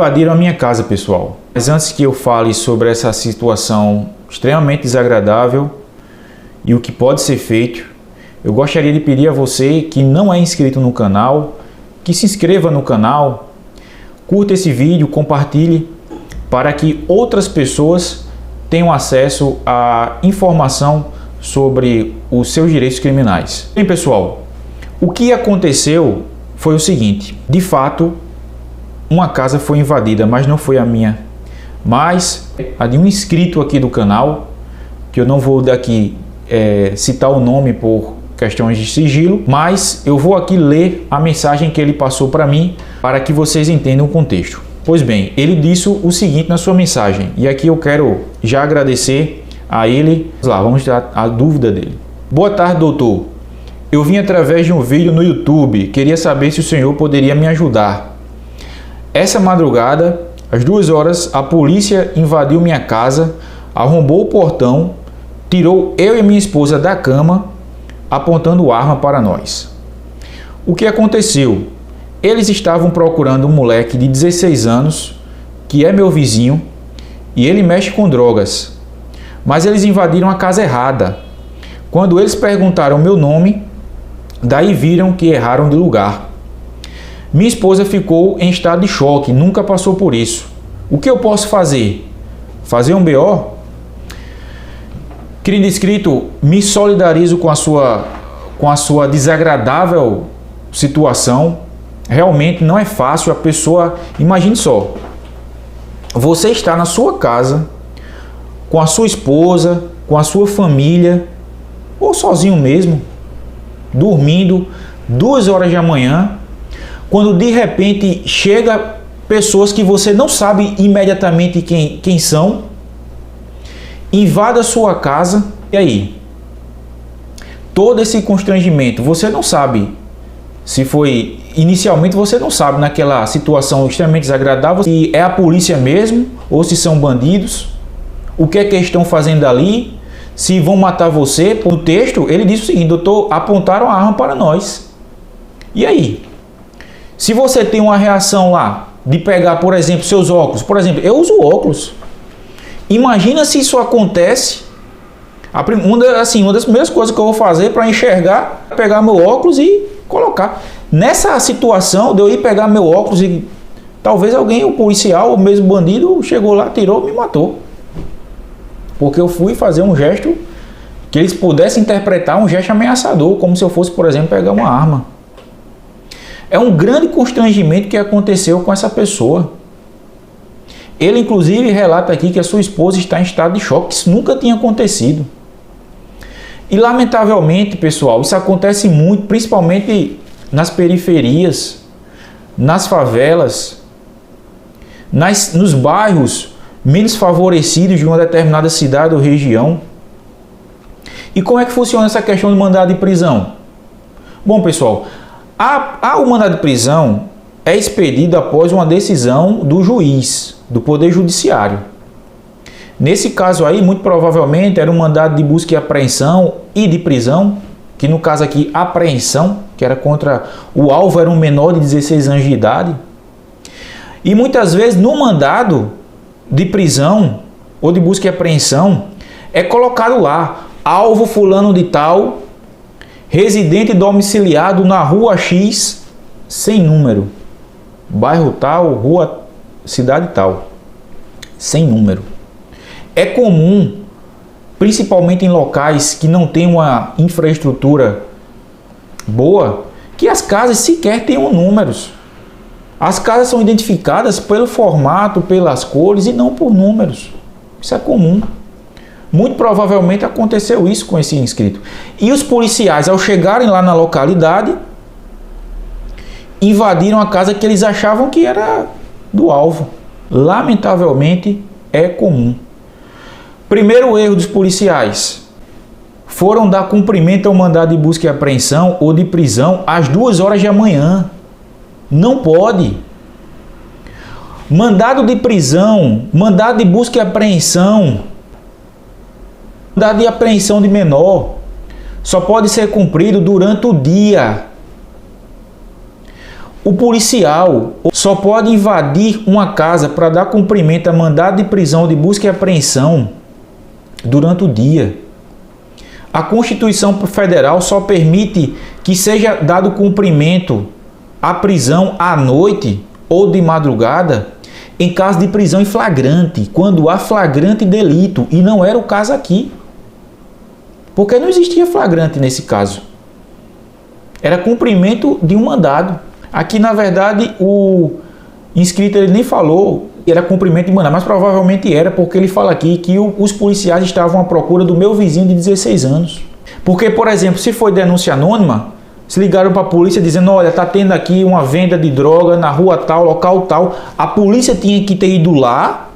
invadiram a minha casa, pessoal. Mas antes que eu fale sobre essa situação extremamente desagradável e o que pode ser feito, eu gostaria de pedir a você que não é inscrito no canal, que se inscreva no canal, curta esse vídeo, compartilhe, para que outras pessoas tenham acesso à informação sobre os seus direitos criminais. Bem, pessoal, o que aconteceu foi o seguinte: de fato, uma casa foi invadida, mas não foi a minha, mas a de um inscrito aqui do canal, que eu não vou daqui citar o nome por questões de sigilo, mas eu vou aqui ler a mensagem que ele passou para mim, para que vocês entendam o contexto. Pois bem, ele disse o seguinte na sua mensagem, e aqui eu quero já agradecer a ele. Vamos lá, vamos dar a dúvida dele. Boa tarde, doutor. Eu vim através de um vídeo no YouTube, queria saber se o senhor poderia me ajudar. Essa madrugada, às 2 horas, a polícia invadiu minha casa, arrombou o portão, tirou eu e minha esposa da cama, apontando arma para nós. O que aconteceu? Eles estavam procurando um moleque de 16 anos, que é meu vizinho, e ele mexe com drogas. Mas eles invadiram a casa errada. Quando eles perguntaram meu nome, daí viram que erraram de lugar. Minha esposa ficou em estado de choque, nunca passou por isso. O que eu posso fazer? Fazer um BO? Querido inscrito, me solidarizo com a sua desagradável situação. Realmente não é fácil a pessoa... Imagine só, você está na sua casa, com a sua esposa, com a sua família, ou sozinho mesmo, dormindo, 2 horas da manhã, quando de repente chega pessoas que você não sabe imediatamente quem são, invada a sua casa, e aí? Todo esse constrangimento, você não sabe se foi... Inicialmente você não sabe, naquela situação extremamente desagradável, se é a polícia mesmo ou se são bandidos, o que é que eles estão fazendo ali, se vão matar você. No texto ele diz o seguinte: doutor, apontaram a arma para nós. E aí? Se você tem uma reação lá de pegar, por exemplo, seus óculos, por exemplo, eu uso óculos. Imagina se isso acontece. Uma das primeiras coisas que eu vou fazer para enxergar é pegar meu óculos e colocar. Nessa situação de eu ir pegar meu óculos e talvez alguém, o policial, o mesmo bandido, chegou lá, tirou, me matou. Porque eu fui fazer um gesto que eles pudessem interpretar um gesto ameaçador, como se eu fosse, por exemplo, pegar uma arma. É um grande constrangimento que aconteceu com essa pessoa. Ele, inclusive, relata aqui que a sua esposa está em estado de choque. Isso nunca tinha acontecido. E, lamentavelmente, pessoal, isso acontece muito, principalmente nas periferias, nas favelas, nos bairros menos favorecidos de uma determinada cidade ou região. E como é que funciona essa questão de mandado de prisão? Bom, pessoal, o mandado de prisão é expedido após uma decisão do juiz, do Poder Judiciário. Nesse caso aí, muito provavelmente, era um mandado de busca e apreensão e de prisão, que no caso aqui, apreensão, que era contra o alvo, era um menor de 16 anos de idade. E muitas vezes no mandado de prisão ou de busca e apreensão é colocado lá: alvo fulano de tal, residente domiciliado na rua X, sem número, bairro tal, rua, cidade tal, sem número. É comum, principalmente em locais que não tem uma infraestrutura boa, que as casas sequer tenham números. As casas são identificadas pelo formato, pelas cores e não por números. Isso é comum. Muito provavelmente aconteceu isso com esse inscrito. E os policiais, ao chegarem lá na localidade, invadiram a casa que eles achavam que era do alvo. Lamentavelmente, é comum. Primeiro erro dos policiais: foram dar cumprimento ao mandado de busca e apreensão ou de prisão às 2 horas da manhã. Não pode. Mandado de prisão, mandado de busca e apreensão, mandado de apreensão de menor só pode ser cumprido durante o dia. O policial só pode invadir uma casa para dar cumprimento a mandado de prisão, de busca e apreensão durante o dia. A Constituição Federal só permite que seja dado cumprimento à prisão à noite ou de madrugada em caso de prisão em flagrante, quando há flagrante delito, e não era o caso aqui. Porque não existia flagrante nesse caso. Era cumprimento de um mandado. Aqui, na verdade, o inscrito ele nem falou que era cumprimento de mandado, mas provavelmente era, porque ele fala aqui que os policiais estavam à procura do meu vizinho de 16 anos. Porque, por exemplo, se foi denúncia anônima, se ligaram para a polícia dizendo, olha, está tendo aqui uma venda de droga na rua tal, local tal, a polícia tinha que ter ido lá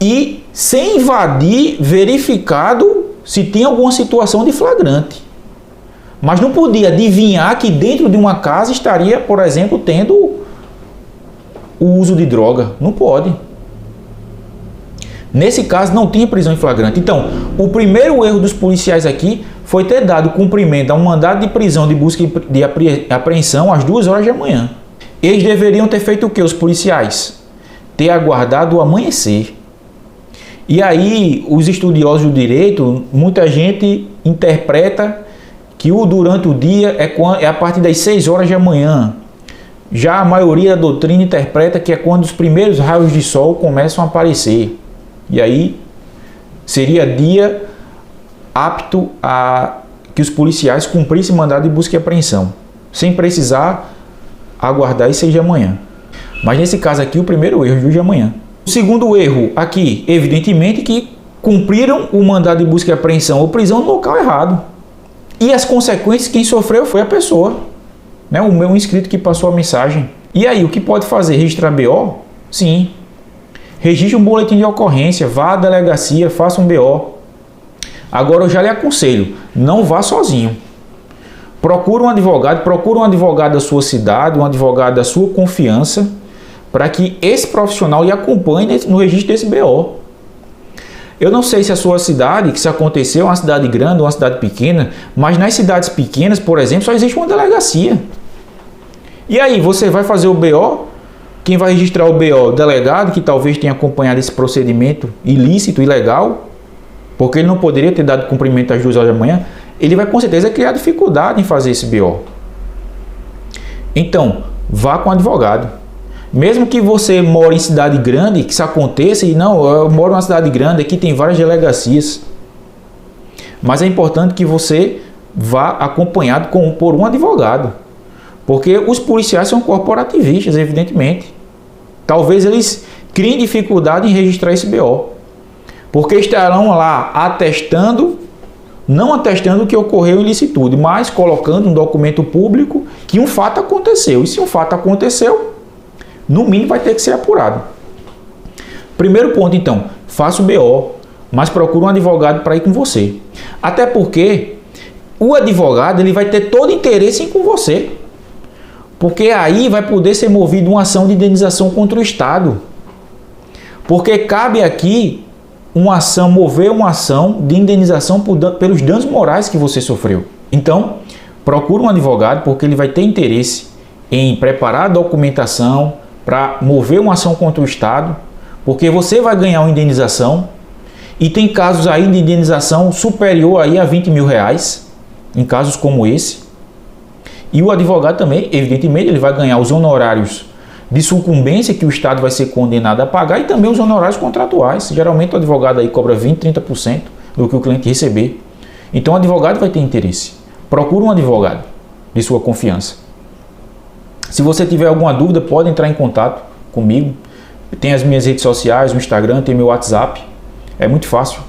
e, sem invadir, verificado se tinha alguma situação de flagrante. Mas não podia adivinhar que dentro de uma casa estaria, por exemplo, tendo o uso de droga. Não pode. Nesse caso, não tinha prisão em flagrante. Então, o primeiro erro dos policiais aqui foi ter dado cumprimento a um mandado de prisão, de busca e de apreensão às 2 horas da manhã. Eles deveriam ter feito o quê, os policiais? Ter aguardado o amanhecer. E aí, os estudiosos do direito, muita gente interpreta que o durante o dia é a partir das 6 horas da manhã. Já a maioria da doutrina interpreta que é quando os primeiros raios de sol começam a aparecer. E aí seria dia apto a que os policiais cumprissem mandado de busca e apreensão, sem precisar aguardar as 6 da manhã. Mas nesse caso aqui, o primeiro erro, 2 da manhã. O segundo erro aqui, evidentemente, que cumpriram o mandado de busca e apreensão ou prisão no local errado. E as consequências, quem sofreu foi a pessoa, né? O meu inscrito que passou a mensagem. E aí, o que pode fazer? Registrar BO? Sim. Registre um boletim de ocorrência, vá à delegacia, faça um BO. Agora eu já lhe aconselho, não vá sozinho. Procure um advogado da sua cidade, um advogado da sua confiança, para que esse profissional lhe acompanhe no registro desse BO. Eu não sei se a sua cidade, que se aconteceu, é uma cidade grande ou uma cidade pequena, mas nas cidades pequenas, por exemplo, só existe uma delegacia. E aí, você vai fazer o BO, quem vai registrar o BO? O delegado, que talvez tenha acompanhado esse procedimento ilícito, ilegal, porque ele não poderia ter dado cumprimento às 2 horas da manhã, ele vai com certeza criar dificuldade em fazer esse BO. Então, vá com o advogado. Mesmo que você mora em cidade grande, que isso aconteça, e não, eu moro em uma cidade grande, aqui tem várias delegacias. Mas é importante que você vá acompanhado por um advogado. Porque os policiais são corporativistas, evidentemente. Talvez eles criem dificuldade em registrar esse BO. Porque estarão lá atestando, não atestando o que ocorreu em licitude, mas colocando um documento público que um fato aconteceu. E se um fato aconteceu, no mínimo vai ter que ser apurado. Primeiro ponto, então, faça o BO, mas procure um advogado para ir com você. Até porque o advogado ele vai ter todo interesse em ir com você. Porque aí vai poder ser movida uma ação de indenização contra o Estado. Porque cabe aqui mover uma ação de indenização pelos danos morais que você sofreu. Então, procure um advogado porque ele vai ter interesse em preparar a documentação para mover uma ação contra o Estado, porque você vai ganhar uma indenização e tem casos aí de indenização superior aí a 20 mil reais, em casos como esse. E o advogado também, evidentemente, ele vai ganhar os honorários de sucumbência que o Estado vai ser condenado a pagar e também os honorários contratuais. Geralmente o advogado aí cobra 20%, 30% do que o cliente receber. Então o advogado vai ter interesse. Procure um advogado de sua confiança. Se você tiver alguma dúvida, pode entrar em contato comigo. Tem as minhas redes sociais, o Instagram, tem meu WhatsApp. É muito fácil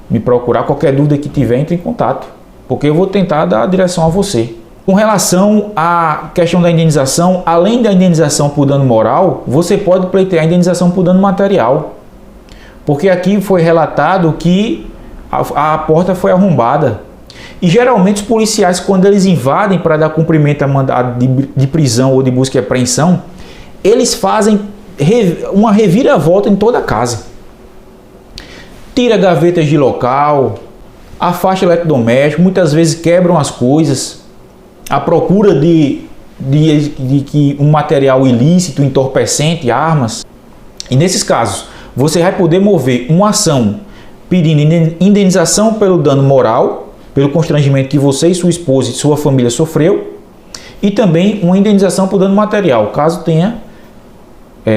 me procurar. Qualquer dúvida que tiver, entre em contato, porque eu vou tentar dar a direção a você. Com relação à questão da indenização, além da indenização por dano moral, você pode pleitear a indenização por dano material. Porque aqui foi relatado que a porta foi arrombada. E geralmente os policiais, quando eles invadem para dar cumprimento a mandado de prisão ou de busca e apreensão, eles fazem uma reviravolta em toda a casa. Tira gavetas de local, afasta eletrodoméstico, muitas vezes quebram as coisas, à procura de de que um material ilícito, entorpecente, armas. E nesses casos, você vai poder mover uma ação pedindo indenização pelo dano moral, pelo constrangimento que você e sua esposa e sua família sofreu, e também uma indenização por dano material, caso tenha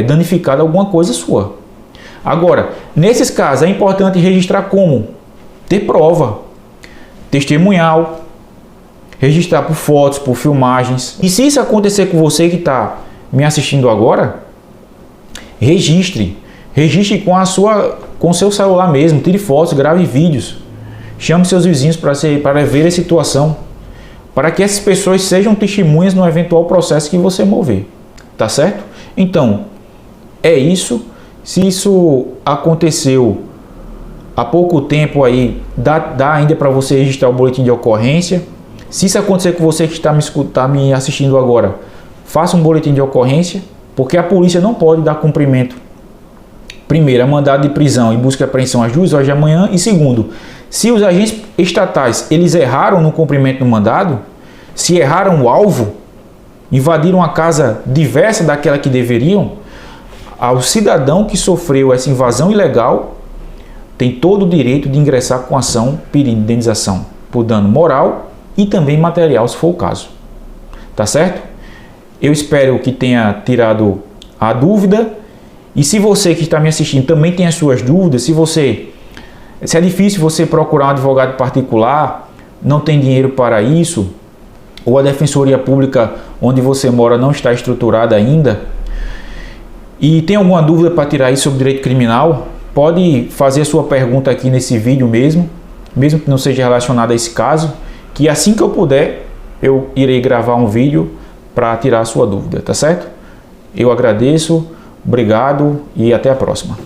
danificado alguma coisa sua. Agora, nesses casos é importante registrar como? Ter prova, testemunhal, registrar por fotos, por filmagens. E se isso acontecer com você que está me assistindo agora, registre com o seu celular mesmo, tire fotos, grave vídeos, chame seus vizinhos para ver a situação, para que essas pessoas sejam testemunhas no eventual processo que você mover, tá certo? Então, é isso. Se isso aconteceu há pouco tempo aí, dá ainda para você registrar o boletim de ocorrência. Se isso acontecer com você que está me assistindo agora, faça um boletim de ocorrência, porque a polícia não pode dar cumprimento, primeiro, a mandado de prisão e busca e apreensão às 2 horas da manhã, e segundo, se os agentes estatais eles erraram no cumprimento do mandado, se erraram o alvo, invadiram a casa diversa daquela que deveriam, ao cidadão que sofreu essa invasão ilegal tem todo o direito de ingressar com ação pedindo indenização por dano moral e também material, se for o caso. Tá certo? Eu espero que tenha tirado a dúvida. E se você que está me assistindo também tem as suas dúvidas, se é difícil você procurar um advogado particular, não tem dinheiro para isso, ou a defensoria pública onde você mora não está estruturada ainda, e tem alguma dúvida para tirar isso sobre direito criminal, pode fazer a sua pergunta aqui nesse vídeo mesmo que não seja relacionado a esse caso, que assim que eu puder, eu irei gravar um vídeo para tirar a sua dúvida, tá certo? Eu agradeço, obrigado e até a próxima.